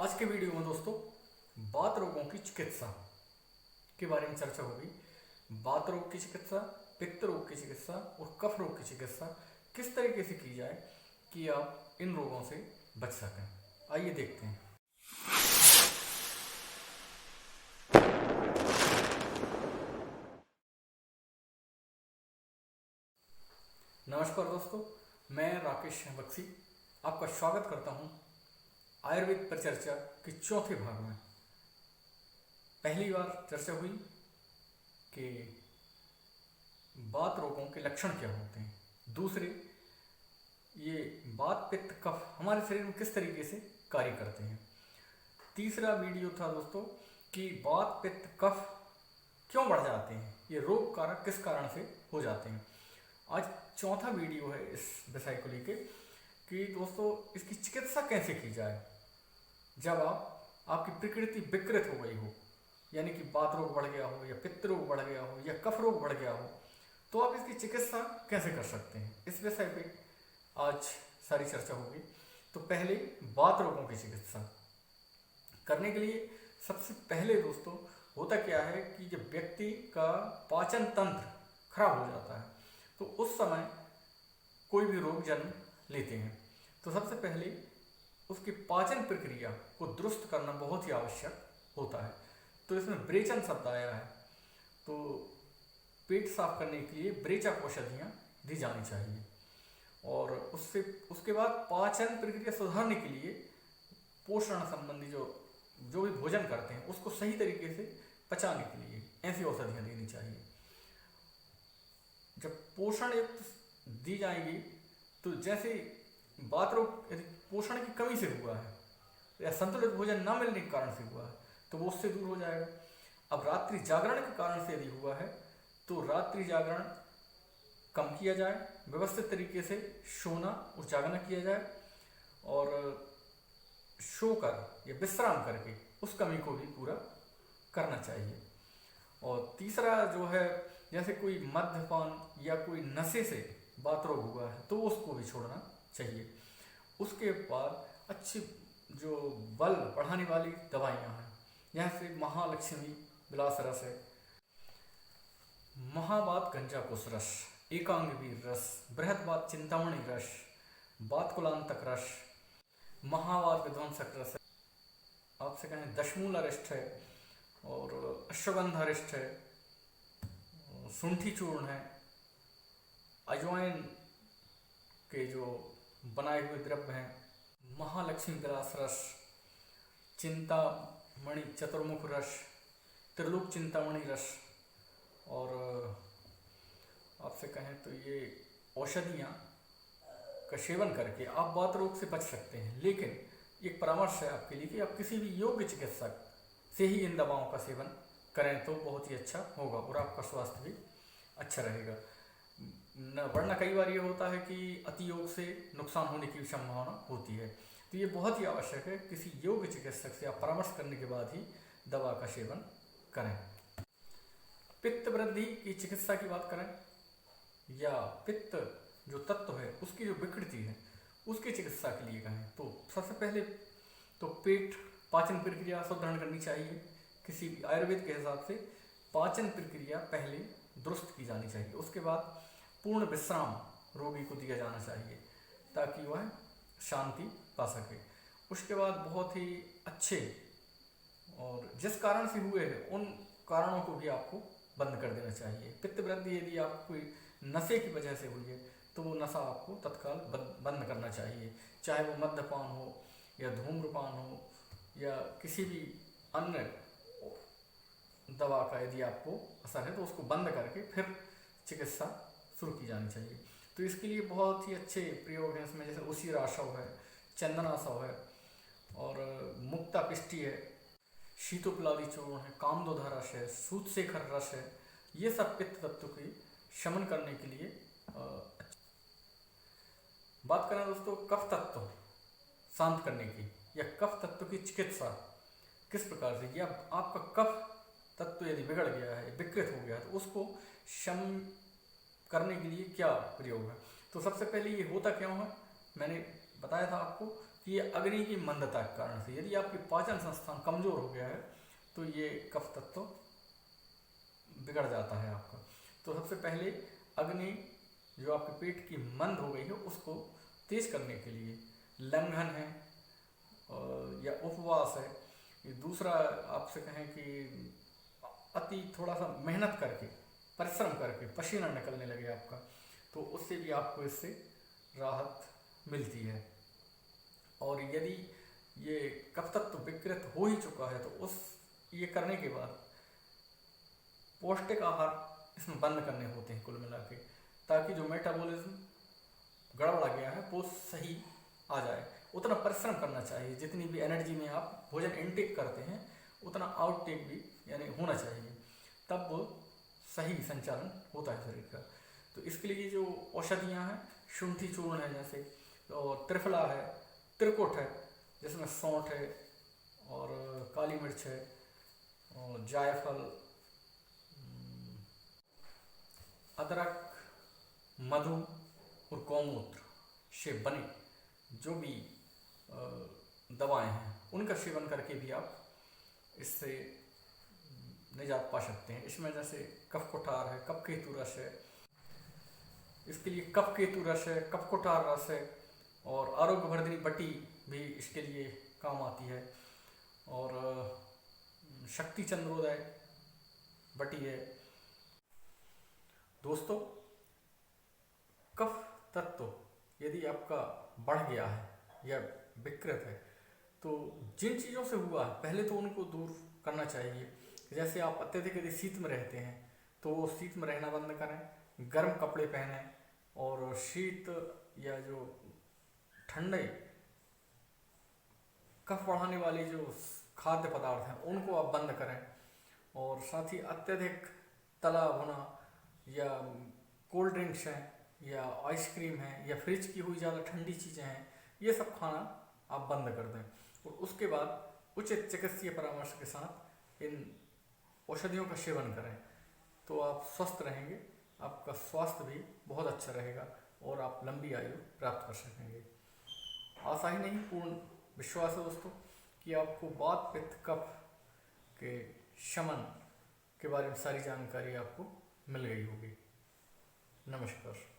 आज के वीडियो में दोस्तों बात रोगों की चिकित्सा के बारे में चर्चा होगी। बात रोग की चिकित्सा, पित्त रोग की चिकित्सा और कफ रोग की चिकित्सा किस तरीके से की जाए कि आप इन रोगों से बच सकें। आइए देखते हैं। नमस्कार दोस्तों, मैं राकेश बक्सी आपका स्वागत करता हूं आयुर्वेद पर चर्चा के चौथे भाग में। पहली बार चर्चा हुई कि बात रोगों के लक्षण क्या होते हैं, दूसरे ये बात पित्त कफ हमारे शरीर में किस तरीके से कार्य करते हैं, तीसरा वीडियो था दोस्तों कि बात पित्त कफ क्यों बढ़ जाते हैं, ये रोग कारक किस कारण से हो जाते हैं। आज चौथा वीडियो है इस विषय को लेके कि दोस्तों इसकी चिकित्सा कैसे की जाए जब आपकी प्रकृति विकृत हो गई हो, यानी कि बात रोग बढ़ गया हो या पित्त रोग बढ़ गया हो या कफ रोग बढ़ गया हो, तो आप इसकी चिकित्सा कैसे कर सकते हैं। इस विषय पे आज सारी चर्चा होगी। तो पहले बात रोगों की चिकित्सा करने के लिए सबसे पहले दोस्तों होता क्या है कि जब व्यक्ति का पाचन तंत्र खराब हो जाता है तो उस समय कोई भी रोग जन्म लेते हैं। तो सबसे पहले उसकी पाचन प्रक्रिया को दुरुस्त करना बहुत ही आवश्यक होता है। तो इसमें ब्रेचन शब्द आया है, तो पेट साफ करने के लिए ब्रेचक औषधियाँ दी जानी चाहिए और उसके बाद पाचन प्रक्रिया सुधारने के लिए पोषण संबंधी जो भी भोजन करते हैं उसको सही तरीके से पचाने के लिए ऐसी औषधियाँ देनी चाहिए। जब पोषण युक्त दी जाएगी तो जैसे बात रोग यदि पोषण की कमी से हुआ है या संतुलित भोजन न मिलने के कारण से हुआ है तो वो उससे दूर हो जाएगा। अब रात्रि जागरण के कारण से यदि हुआ है तो रात्रि जागरण कम किया जाए, व्यवस्थित तरीके से सोना और जागना किया जाए और सोकर या विश्राम करके उस कमी को भी पूरा करना चाहिए। और तीसरा जो है, जैसे कोई मद्यपान या कोई नशे से बात रोग हुआ है तो उसको भी छोड़ना चाहिए। उसके बाद अच्छी जो बल बढ़ाने वाली दवाइयाँ हैं, जैसे महालक्ष्मी विलास रस है, महाबात गंजाकुश रस, एकांग वीर रस, बृहद बात चिंतामणि रस, बात कुलांतक रस, महाबात विध्वंसक रस है, आपसे कहें दशमूल अरिष्ट है और अश्वगंधा अरिष्ट है, शुंठी चूर्ण है, अजवाइन के जो बनाए हुए द्रव्य हैं, महालक्ष्मी विलास रस, चिंतामणि चतुर्मुख रस, त्रिलोक चिंतामणि रस और आपसे कहें तो ये औषधियाँ का सेवन करके आप बात रोग से बच सकते हैं। लेकिन एक परामर्श है आपके लिए कि आप किसी भी योग्य चिकित्सक से ही इन दवाओं का सेवन करें तो बहुत ही अच्छा होगा और आपका स्वास्थ्य भी अच्छा रहेगा। वरना कई बार ये होता है कि अति योग से नुकसान होने की संभावना होती है। तो ये बहुत ही आवश्यक है किसी योग्य चिकित्सक से आप परामर्श करने के बाद ही दवा का सेवन करें। पित्त वृद्धि की चिकित्सा की बात करें या पित्त जो तत्व है उसकी जो विकृति है उसकी चिकित्सा के लिए कहें तो सबसे पहले तो पेट पाचन प्रक्रिया सुदृढ़ करनी चाहिए। किसी भी आयुर्वेद के हिसाब से पाचन प्रक्रिया पहले दुरुस्त की जानी चाहिए। उसके बाद पूर्ण विश्राम रोगी को दिया जाना चाहिए ताकि वह शांति पा सके। उसके बाद बहुत ही अच्छे और जिस कारण से हुए हैं उन कारणों को भी आपको बंद कर देना चाहिए। पित्त वृद्धि यदि आप कोई नशे की वजह से हुई है तो वो नशा आपको तत्काल बंद करना चाहिए, चाहे वो मद्यपान हो या धूम्रपान हो या किसी भी अन्य दवा का यदि आपको असर है तो उसको बंद करके फिर चिकित्सा शुरू की जानी चाहिए। तो इसके लिए बहुत ही अच्छे प्रयोग हैं इसमें, जैसे उसीराशव है, चंदनाशव है और मुक्ता पिष्टि है, शीतोपलादी चूर्ण है, कामदोधा रस है, सूतशेखर रस है। ये सब पित्त तत्व की शमन करने के लिए बात करें दोस्तों कफ तत्व शांत करने की या कफ तत्व की चिकित्सा किस प्रकार से, या आपका कफ तत्व यदि बिगड़ गया है, विकृत हो गया है तो उसको शम करने के लिए क्या प्रयोग है। तो सबसे पहले ये होता क्यों है, मैंने बताया था आपको कि ये अग्नि की मंदता के कारण से, यदि आपकी पाचन संस्थान कमजोर हो गया है तो ये कफ तत्व बिगड़ जाता है आपका। तो सबसे पहले अग्नि जो आपके पेट की मंद हो गई है उसको तेज करने के लिए लंघन है या उपवास है। ये दूसरा आपसे कहें कि अति थोड़ा सा मेहनत करके, परिश्रम करके पसीना निकलने लगे आपका, तो उससे भी आपको इससे राहत मिलती है। और यदि ये कफ तत्व विकृत हो ही चुका है तो उस ये करने के बाद पौष्टिक आहार इसमें बंद करने होते हैं कुल मिला के, ताकि जो मेटाबॉलिज्म गड़बड़ा गया है वो सही आ जाए। उतना परिश्रम करना चाहिए, जितनी भी एनर्जी में आप भोजन इनटेक करते हैं उतना आउटटेक भी यानी होना चाहिए, तब वो सही संचालन होता है शरीर का। तो इसके लिए जो औषधियाँ हैं, शुंठी चूर्ण है जैसे, और त्रिफला है, त्रिकुट है जिसमें सौंठ है और काली मिर्च है और जायफल, अदरक, मधु और गौमूत्र से बने जो भी दवाएं हैं उनका सेवन करके भी आप इससे निजात पा सकते हैं। इसमें जैसे कफ कुठार है, कफ केतु रस है, इसके लिए कफ केतु रस है, कफ कुठार रस है, और आरोग्यवर्धिनी बटी भी इसके लिए काम आती है, और शक्ति चंद्रोदय बटी है। दोस्तों, कफ तत्व यदि आपका बढ़ गया है या विकृत है तो जिन चीज़ों से हुआ है पहले तो उनको दूर करना चाहिए। जैसे आप अत्यधिक यदि शीत में रहते हैं तो वो शीत में रहना बंद करें, गर्म कपड़े पहनें, और शीत या जो ठंडे कफ बढ़ाने वाले जो खाद्य पदार्थ हैं उनको आप बंद करें, और साथ ही अत्यधिक तला भुना या कोल्ड ड्रिंक्स हैं या आइसक्रीम है या फ्रिज की हुई ज़्यादा ठंडी चीज़ें हैं, ये सब खाना आप बंद कर दें। और उसके बाद उचित चिकित्सीय परामर्श के साथ इन औषधियों का सेवन करें तो आप स्वस्थ रहेंगे, आपका स्वास्थ्य भी बहुत अच्छा रहेगा और आप लंबी आयु प्राप्त कर सकेंगे। आशा ही नहीं, पूर्ण विश्वास है दोस्तों कि आपको वात पित्त कफ के शमन के बारे में सारी जानकारी आपको मिल गई होगी। नमस्कार।